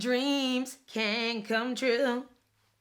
dreams can come true.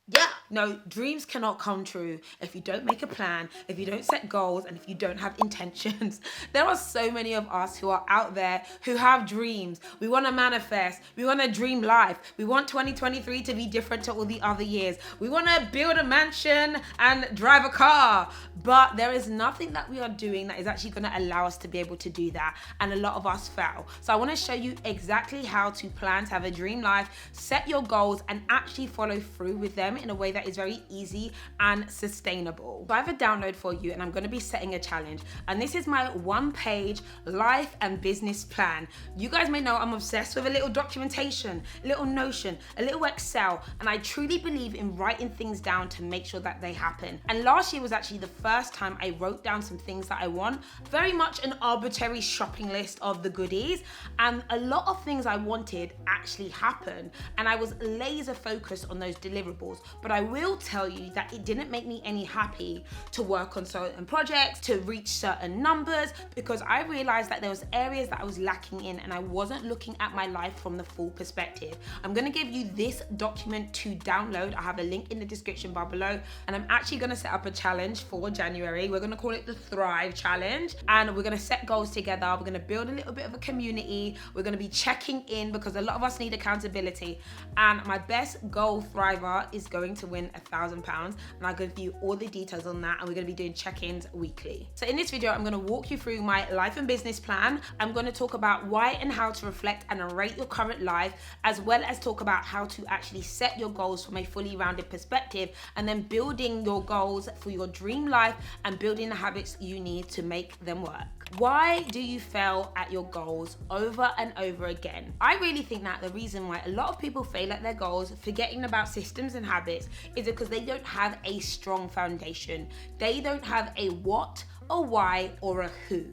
Yeah, no, dreams cannot come true if you don't make a plan, if you don't set goals, and if you don't have intentions. There are so many of us who are out there who have dreams. We want to manifest. We want to dream life. We want 2023 to be different to all the other years. We want to build a mansion and drive a car. But there is nothing that we are doing that is actually going to allow us to be able to do that. And a lot of us fail. So I want to show you exactly how to plan to have a dream life, set your goals, and actually follow through with them in a way that is very easy and sustainable. So I have a download for you, and I'm going to be setting a challenge, and this is my 1-page life and business plan. You guys may know I'm obsessed with a little documentation, a little Notion, a little Excel, and I truly believe in writing things down to make sure that they happen. And last year was actually the first time I wrote down some things that I want, very much an arbitrary shopping list of the goodies, and a lot of things I wanted actually happened, and I was laser focused on those deliverables. But I will tell you that it didn't make me any happy to work on certain projects, to reach certain numbers, because I realized that there was areas that I was lacking in, and I wasn't looking at my life from the full perspective. I'm gonna give you this document to download. I have a link in the description bar below, and I'm actually gonna set up a challenge for January. We're gonna call it the Thrive Challenge, and we're gonna set goals together. We're gonna build a little bit of a community. We're gonna be checking in because a lot of us need accountability, and my best goal thriver is going to win £1,000, and I'll give you all the details on that, and we're going to be doing check-ins weekly. So in this video, I'm going to walk you through my life and business plan. I'm going to talk about why and how to reflect and rate your current life, as well as talk about how to actually set your goals from a fully rounded perspective, and then building your goals for your dream life and building the habits you need to make them work. Why do you fail at your goals over and over again? I really think that the reason why a lot of people fail at their goals, forgetting about systems and habits, is because they don't have a strong foundation. They don't have a what, a why, or a who.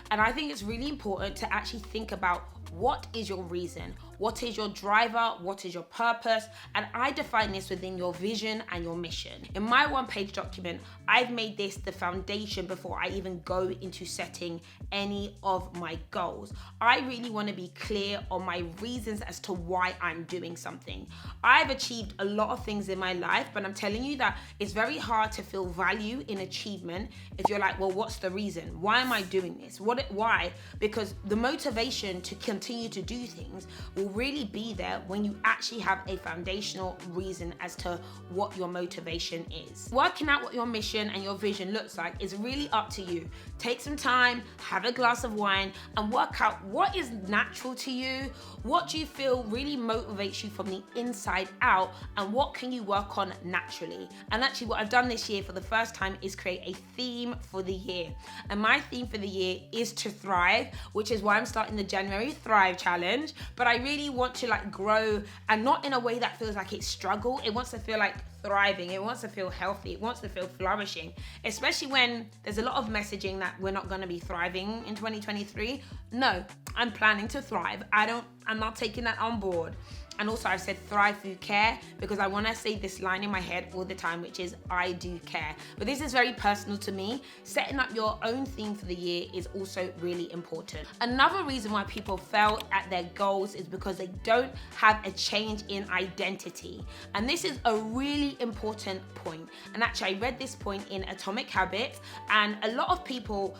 And I think it's really important to actually think about what is your reason? What is your driver? What is your purpose? And I define this within your vision and your mission. In my 1-page document, I've made this the foundation before I even go into setting any of my goals. I really want to be clear on my reasons as to why I'm doing something. I've achieved a lot of things in my life, but I'm telling you that it's very hard to feel value in achievement if you're like, well, what's the reason? Why am I doing this? Why? Because the motivation to continue to do things will really be there when you actually have a foundational reason as to what your motivation is. Working out what your mission and your vision looks like is really up to you. Take some time, have a glass of wine, and work out what is natural to you, what do you feel really motivates you from the inside out, and what can you work on naturally. And actually what I've done this year for the first time is create a theme for the year. And my theme for the year is to thrive, which is why I'm starting the January Thrive Challenge. But I really want to grow, and not in a way that feels like it's struggle. It wants to feel like thriving. It wants to feel healthy. It wants to feel flourishing, especially when there's a lot of messaging that we're not going to be thriving in 2023. No, I'm planning to thrive. I'm not taking that on board. And also I've said thrive through care, because I want to say this line in my head all the time, which is I do care. But this is very personal to me. Setting up your own theme for the year is also really important. Another reason why people fail at their goals is because they don't have a change in identity. And this is a really important point. And actually I read this point in Atomic Habits, and a lot of people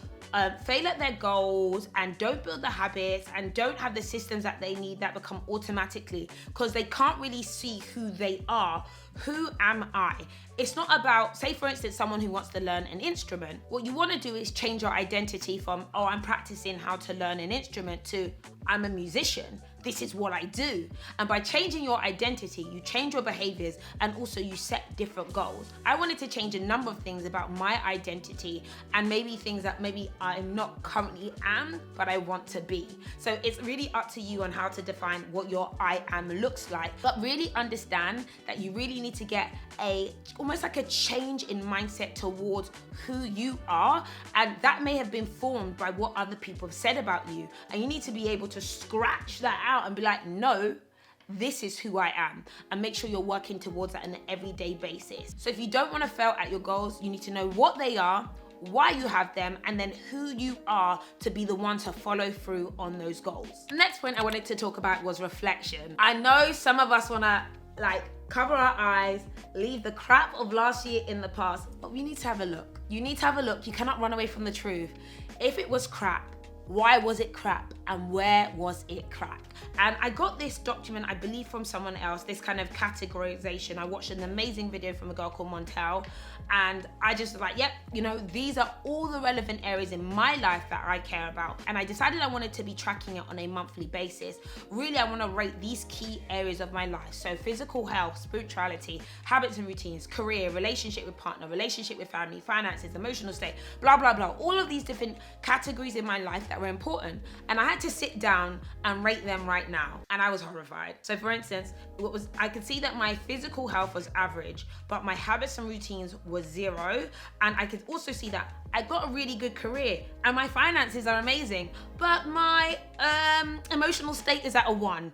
fail at their goals and don't build the habits and don't have the systems that they need that become automatically, because they can't really see who they are. Who am I? It's not about, say for instance, someone who wants to learn an instrument. What you want to do is change your identity from, oh, I'm practicing how to learn an instrument, to I'm a musician. This is what I do. And by changing your identity, you change your behaviors, and also you set different goals. I wanted to change a number of things about my identity, and maybe things that maybe I'm not currently am, but I want to be. So it's really up to you on how to define what your I am looks like. But really understand that you really need to get almost like a change in mindset towards who you are, and that may have been formed by what other people have said about you, and you need to be able to scratch that out and be like, no, this is who I am, and make sure you're working towards that on an everyday basis. So if you don't want to fail at your goals, you need to know what they are, why you have them, and then who you are to be the one to follow through on those goals. The next point I wanted to talk about was reflection. I know some of us want to cover our eyes, leave the crap of last year in the past, but we need to have a look. You need to have a look. You cannot run away from the truth. If it was crap, why was it crap, and where was it crap? And I got this document, I believe from someone else, this kind of categorization. I watched an amazing video from a girl called Montel, and I just was like, yep, these are all the relevant areas in my life that I care about. And I decided I wanted to be tracking it on a monthly basis. Really, I want to rate these key areas of my life. So physical health, spirituality, habits and routines, career, relationship with partner, relationship with family, finances, emotional state, blah, blah, blah. All of these different categories in my life that were important. And I had to sit down and rate them right now. And I was horrified. So for instance, I could see that my physical health was average, but my habits and routines was 0. And I could also see that I got a really good career and my finances are amazing, but my emotional state is at a 1.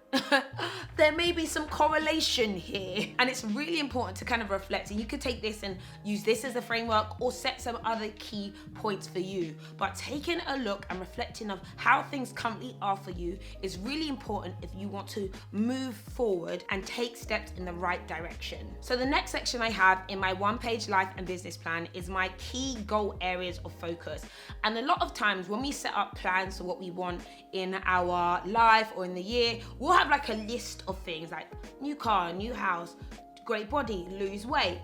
There may be some correlation here. And it's really important to kind of reflect. And you could take this and use this as a framework or set some other key points for you. But taking a look and reflecting of how things currently are for you is really important if you want to move forward and take steps in the right direction. So the next section I have in my one-page life and business plan is my key goal areas of focus. And a lot of times when we set up plans for what we want in our life or in the year, we'll have like a list of things like new car, new house, great body, lose weight,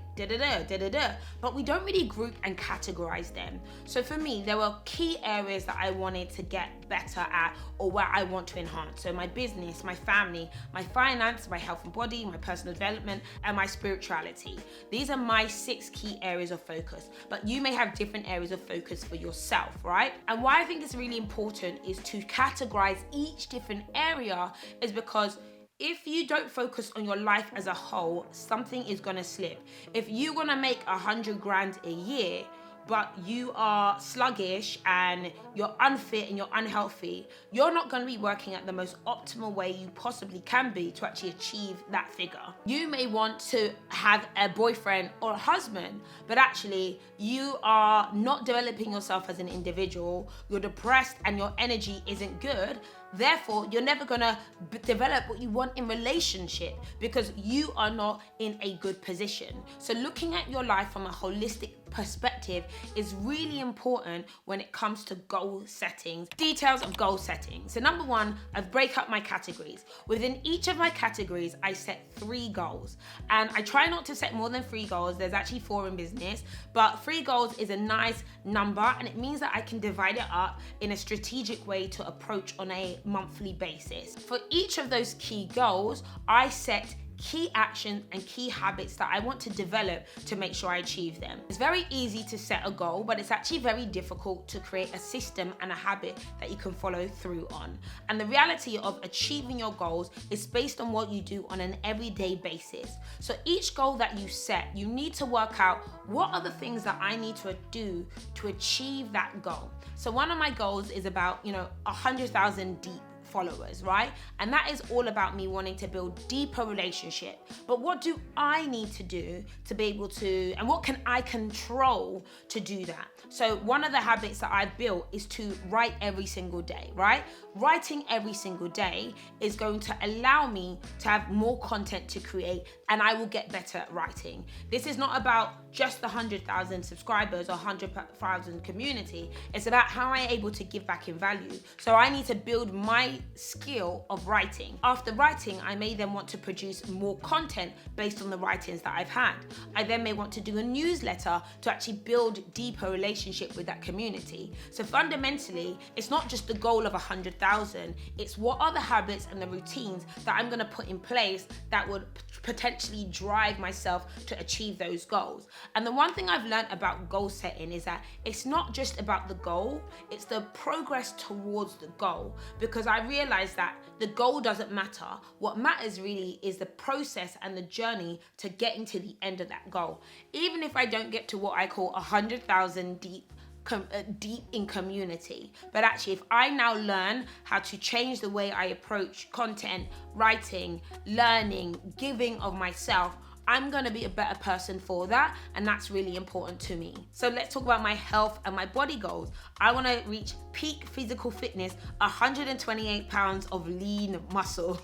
but we don't really group and categorize them. So for me, there were key areas that I wanted to get better at or where I want to enhance. So my business, my family, my finance, my health and body, my personal development, and my spirituality. These are my 6 key areas of focus, but you may have different areas of focus for yourself, right? And why I think it's really important is to categorize each different area is because if you don't focus on your life as a whole, something is gonna slip. If you wanna make 100 grand a year, but you are sluggish and you're unfit and you're unhealthy, you're not going to be working at the most optimal way you possibly can be to actually achieve that figure. You may want to have a boyfriend or a husband, but actually you are not developing yourself as an individual, you're depressed and your energy isn't good. Therefore, you're never gonna develop what you want in relationship because you are not in a good position. So looking at your life from a holistic perspective is really important when it comes to goal settings. Details of goal setting. So number 1, I break up my categories. Within each of my categories, I set 3 goals. And I try not to set more than 3 goals. There's actually 4 in business, but 3 goals is a nice number and it means that I can divide it up in a strategic way to approach on a monthly basis. For each of those key goals, I set key actions and key habits that I want to develop to make sure I achieve them. It's very easy to set a goal, but it's actually very difficult to create a system and a habit that you can follow through on. And the reality of achieving your goals is based on what you do on an everyday basis. So each goal that you set, you need to work out what are the things that I need to do to achieve that goal. So one of my goals is about, 100,000 deep followers, right? And that is all about me wanting to build deeper relationship. But what do I need to do to be able to, and what can I control to do that? So one of the habits that I've built is to write every single day, right? Writing every single day is going to allow me to have more content to create and I will get better at writing. This is not about just the 100,000 subscribers or 100,000 community. It's about how I'm able to give back in value. So I need to build my skill of writing. After writing, I may then want to produce more content based on the writings that I've had. I then may want to do a newsletter to actually build deeper relationship with that community. So fundamentally, it's not just the goal of 100,000, it's what are the habits and the routines that I'm gonna put in place that would potentially drive myself to achieve those goals. And the one thing I've learned about goal setting is that it's not just about the goal, it's the progress towards the goal. Because I realized that the goal doesn't matter. What matters really is the process and the journey to getting to the end of that goal. Even if I don't get to what I call 100,000 deep in community. But actually, if I now learn how to change the way I approach content, writing, learning, giving of myself, I'm gonna be a better person for that, and that's really important to me. So let's talk about my health and my body goals. I wanna reach peak physical fitness, 128 pounds of lean muscle.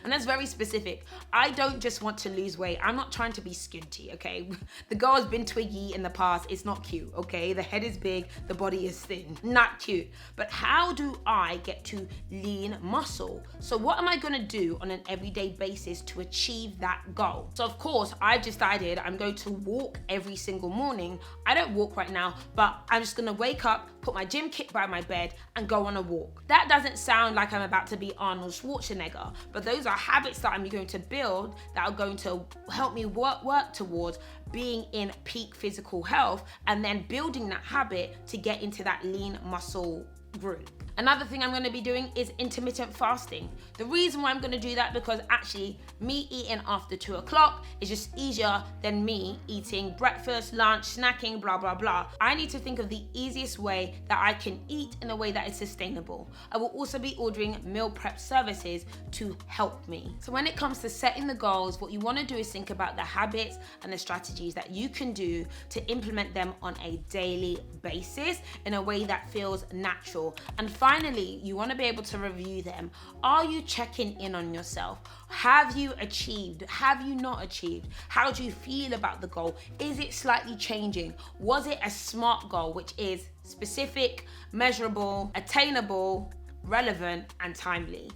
And that's very specific. I don't just want to lose weight. I'm not trying to be skinty, okay? The girl has been twiggy in the past. It's not cute, okay? The head is big, the body is thin. Not cute. But how do I get to lean muscle? So what am I gonna do on an everyday basis to achieve that goal? So of course, I've decided I'm going to walk every single morning. I don't walk right now, but I'm just gonna wake up, put my gym kit by my bed, and go on a walk. That doesn't sound like I'm about to be Arnold Schwarzenegger, but those are habits that I'm going to build that are going to help me work towards being in peak physical health, and then building that habit to get into that lean muscle group. Another thing I'm going to be doing is intermittent fasting. The reason why I'm going to do that, because actually me eating after 2 o'clock is just easier than me eating breakfast, lunch, snacking, blah, blah, blah. I need to think of the easiest way that I can eat in a way that is sustainable. I will also be ordering meal prep services to help me. So when it comes to setting the goals, what you want to do is think about the habits and the strategies that you can do to implement them on a daily basis in a way that feels natural. And finally, you want to be able to review them. Are you checking in on yourself? Have you achieved? Have you not achieved? How do you feel about the goal? Is it slightly changing? Was it a SMART goal, which is specific, measurable, attainable, relevant, and timely?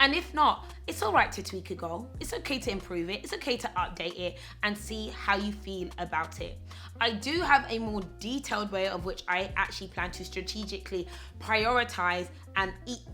And if not, it's all right to tweak a goal. It's okay to improve it. It's okay to update it and see how you feel about it. I do have a more detailed way of which I actually plan to strategically prioritize and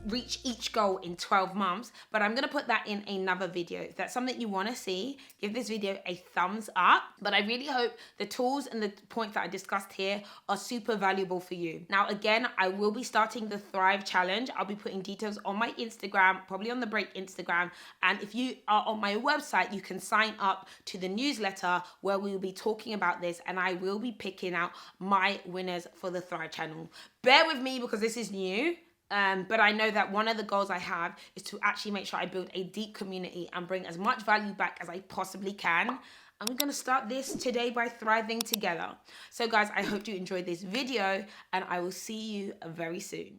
reach each goal in 12 months, but I'm gonna put that in another video. If that's something you wanna see, give this video a thumbs up. But I really hope the tools and the points that I discussed here are super valuable for you. Now, again, I will be starting the Thrive Challenge. I'll be putting details on my Instagram, probably on the Break Instagram. And if you are on my website, you can sign up to the newsletter where we will be talking about this, and I will be picking out my winners for the Thrive Channel. Bear with me because this is new. But I know that one of the goals I have is to actually make sure I build a deep community and bring as much value back as I possibly can. I'm going to start this today by thriving together. So guys, I hope you enjoyed this video, and I will see you very soon.